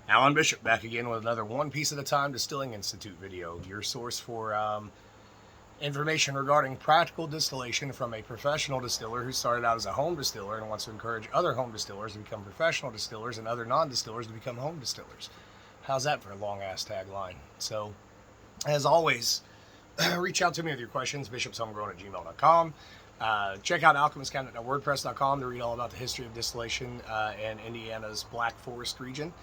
Alan Bishop back again with another One Piece at a Time Distilling Institute video, your source for information regarding practical distillation from a professional distiller who started out as a home distiller and wants to encourage other home distillers to become professional distillers and other non-distillers to become home distillers. How's that for a long-ass tagline? So, as always, reach out to me with your questions, bishopshomegrown@gmail.com. Check out alchemistcabinet.wordpress.com to read all about the history of distillation in Indiana's Black Forest region.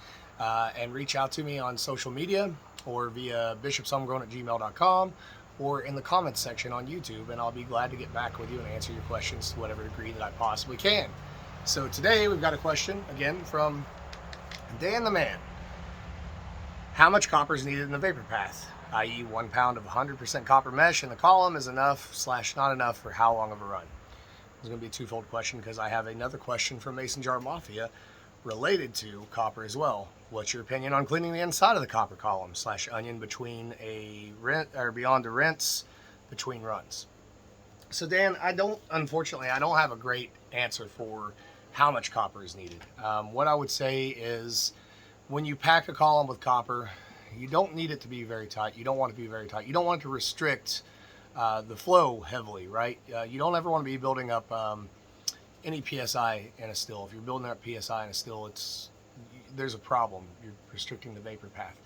And reach out to me on social media or via bishopshomegrown@gmail.com or in the comments section on YouTube, and I'll be glad to get back with you and answer your questions to whatever degree that I possibly can. So today we've got a question, again, from Dan the Man. How much copper is needed in the vapor path? I.e. 1 pound of 100% copper mesh in the column is enough/not enough for how long of a run? It's going to be a twofold question because I have another question from Mason Jar Mafia related to copper as well. What's your opinion on cleaning the inside of the copper column/onion between a rinse or beyond a rinse between runs? So Dan, unfortunately, I don't have a great answer for how much copper is needed. What I would say is when you pack a column with copper, you don't need it to be very tight. You don't want it to be very tight. You don't want it to restrict the flow heavily, right? You don't ever want to be building up any PSI in a still. If you're building up PSI in a still, there's a problem. You're restricting the vapor path.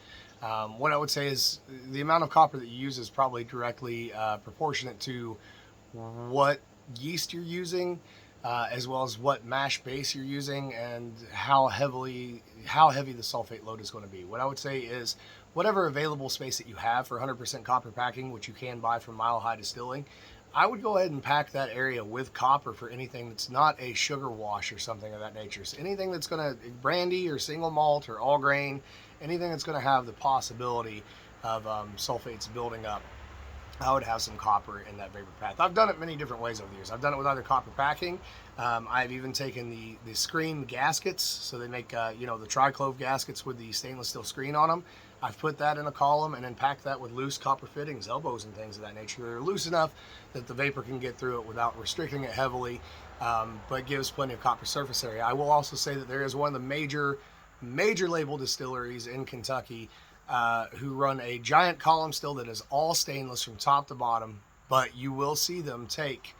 What I would say is the amount of copper that you use is probably directly proportionate to what yeast you're using, as well as what mash base you're using, and how heavy the sulfate load is going to be. What I would say is whatever available space that you have for 100% copper packing, which you can buy from Mile High Distilling, I would go ahead and pack that area with copper for anything that's not a sugar wash or something of that nature. So anything that's going to, brandy or single malt or all grain, anything that's going to have the possibility of sulfates building up, I would have some copper in that vapor path. I've done it many different ways over the years. I've done it with either copper packing. I've even taken the screen gaskets, so they make the triclove gaskets with the stainless steel screen on them. I've put that in a column and then packed that with loose copper fittings, elbows and things of that nature. They're loose enough that the vapor can get through it without restricting it heavily, but gives plenty of copper surface area. I will also say that there is one of the major label distilleries in Kentucky who run a giant column still that is all stainless from top to bottom, but you will see them take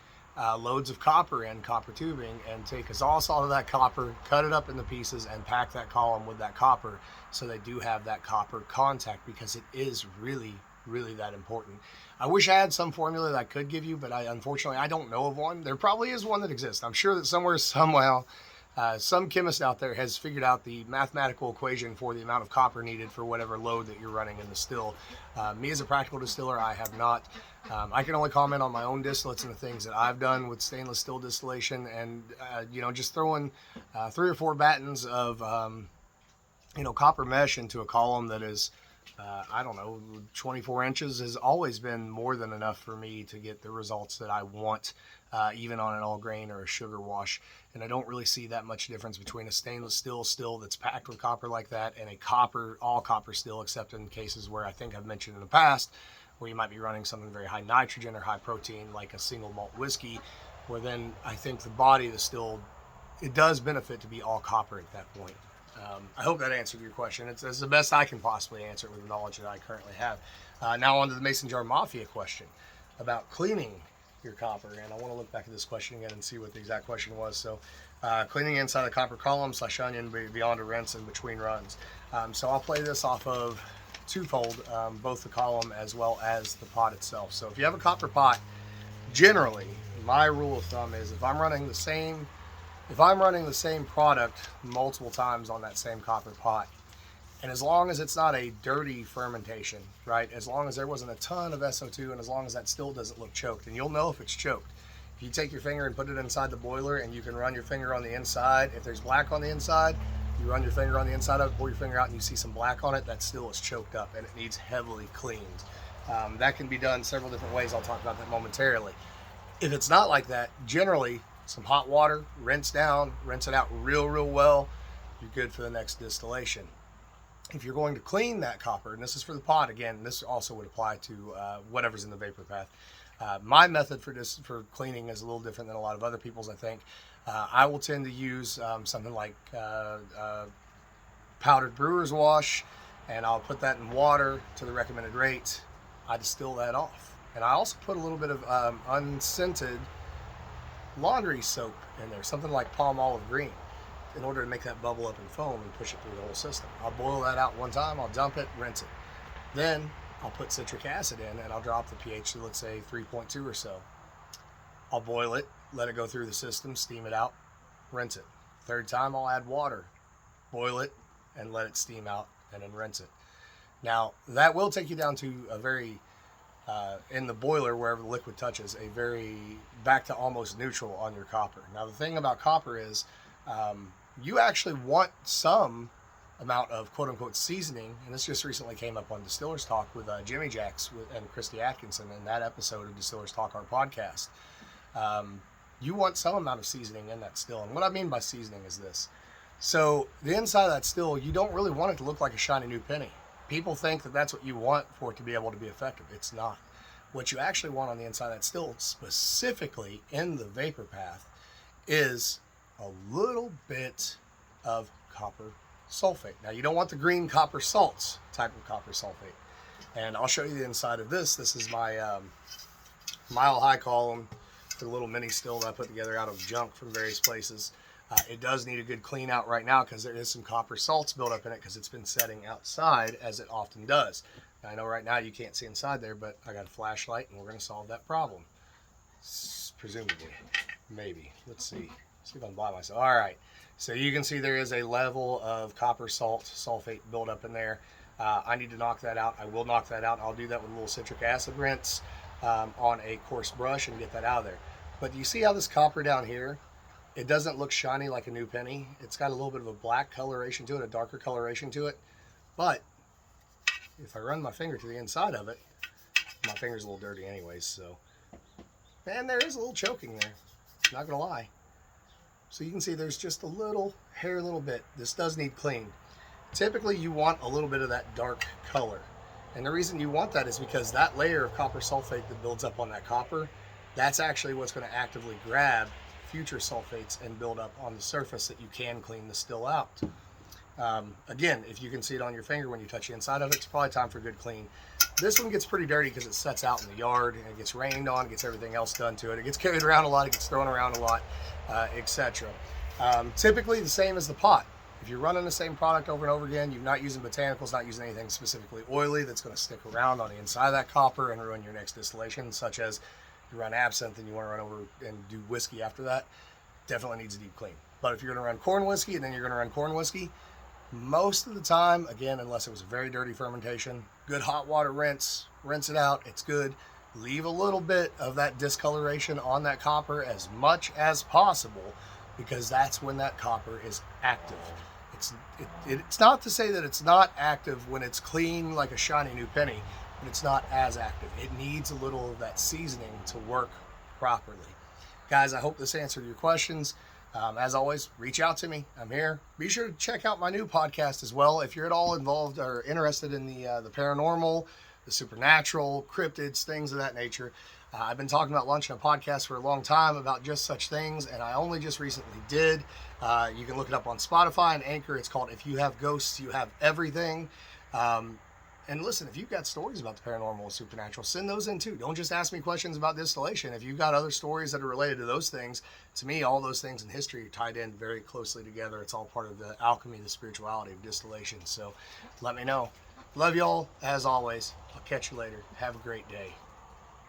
loads of copper in, copper tubing, and take all of that copper, cut it up into pieces, and pack that column with that copper so they do have that copper contact, because it is really, really that important. I wish I had some formula that I could give you, but unfortunately I don't know of one. There probably is one that exists. I'm sure that somewhere, somehow, some chemist out there has figured out the mathematical equation for the amount of copper needed for whatever load that you're running in the still. Me as a practical distiller, I have not. I can only comment on my own distillates and the things that I've done with stainless steel distillation, and just throwing 3 or 4 battens of copper mesh into a column that is 24 inches has always been more than enough for me to get the results that I want, even on an all grain or a sugar wash. And I don't really see that much difference between a stainless steel still that's packed with copper like that and a all copper still, except in cases where I think I've mentioned in the past, where you might be running something very high nitrogen or high protein like a single malt whiskey, where then I think the body of the still, it does benefit to be all copper at that point. I hope that answered your question. It's the best I can possibly answer it with the knowledge that I currently have. Now on to the Mason Jar Mafia question about cleaning your copper. And I want to look back at this question again and see what the exact question was. So cleaning inside the copper column/onion beyond a rinse and between runs. So I'll play this off of twofold, both the column as well as the pot itself. So if you have a copper pot, generally, my rule of thumb is if I'm running the same product multiple times on that same copper pot, and as long as it's not a dirty fermentation, right? As long as there wasn't a ton of SO2, and as long as that still doesn't look choked, and you'll know if it's choked. If you take your finger and put it inside the boiler, and you can run your finger on the inside, if there's black on the inside, you run your finger on the inside of it, pull your finger out, and you see some black on it, that still is choked up, and it needs heavily cleaned. That can be done several different ways. I'll talk about that momentarily. If it's not like that, generally, some hot water, rinse it out real well, you're good for the next distillation. If you're going to clean that copper, and this is for the pot again, this also would apply to whatever's in the vapor path. My method for cleaning is a little different than a lot of other people's, I think. I will tend to use something like powdered brewer's wash, and I'll put that in water to the recommended rate. I distill that off. And I also put a little bit of unscented laundry soap in there, something like palm olive green, in order to make that bubble up and foam and push it through the whole system. I'll boil that out one time, I'll dump it, rinse it. Then I'll put citric acid in and I'll drop the pH to, let's say, 3.2 or so. I'll boil it, let it go through the system, steam it out, rinse it. Third time I'll add water, boil it, and let it steam out, and then rinse it. Now that will take you down to a very, in the boiler wherever the liquid touches, a very back to almost neutral on your copper. Now the thing about copper is you actually want some amount of quote unquote seasoning, and this just recently came up on Distillers Talk with Jimmy Jacks and Christy Atkinson in that episode of Distillers Talk, our podcast. You want some amount of seasoning in that still, and what I mean by seasoning is this. So the inside of that still, you don't really want it to look like a shiny new penny. People think that that's what you want for it to be able to be effective. It's not. What you actually want on the inside of that still, specifically in the vapor path, is a little bit of copper sulfate. Now you don't want the green copper salts type of copper sulfate. And I'll show you the inside of this. This is my Mile High column, the little mini still that I put together out of junk from various places. It does need a good clean out right now because there is some copper salts built up in it because it's been setting outside, as it often does. Now, I know right now you can't see inside there, but I got a flashlight and we're going to solve that problem. Presumably. Maybe. Let's see. See if I can blind myself. All right. So you can see there is a level of copper sulfate built up in there. I need to knock that out. I will knock that out. I'll do that with a little citric acid rinse on a coarse brush and get that out of there. But do you see how this copper down here, it doesn't look shiny like a new penny? It's got a little bit of a black coloration to it, a darker coloration to it. But if I run my finger to the inside of it, my finger's a little dirty anyways, so. And there is a little choking there, not gonna lie. So you can see there's just a little hair, little bit. This does need cleaned. Typically you want a little bit of that dark color. And the reason you want that is because that layer of copper sulfate that builds up on that copper, that's actually what's gonna actively grab future sulfates and build up on the surface that you can clean the still out. Again, if you can see it on your finger when you touch the inside of it, it's probably time for a good clean. This one gets pretty dirty because it sets out in the yard and it gets rained on, it gets everything else done to it. It gets carried around a lot, it gets thrown around a lot, etc. Typically the same as the pot. If you're running the same product over and over again, you're not using botanicals, not using anything specifically oily that's going to stick around on the inside of that copper and ruin your next distillation, such as you run absinthe and you want to run over and do whiskey after that, definitely needs a deep clean. But if you're going to run corn whiskey and then you're going to run corn whiskey, most of the time, again, unless it was a very dirty fermentation, good hot water rinse it out, it's good. Leave a little bit of that discoloration on that copper as much as possible, because that's when that copper is active. It's not to say that it's not active when it's clean like a shiny new penny, but it's not as active. It needs a little of that seasoning to work properly. Guys, I hope this answered your questions. As always, reach out to me. I'm here. Be sure to check out my new podcast as well. If you're at all involved or interested in the paranormal, the supernatural, cryptids, things of that nature. I've been talking about launching a podcast for a long time about just such things, and I only just recently did. You can look it up on Spotify and Anchor. It's called If You Have Ghosts, You Have Everything. And listen, if you've got stories about the paranormal or supernatural, send those in too. Don't just ask me questions about distillation. If you've got other stories that are related to those things, to me, all those things in history are tied in very closely together. It's all part of the alchemy, the spirituality of distillation. So let me know. Love y'all, as always. I'll catch you later. Have a great day.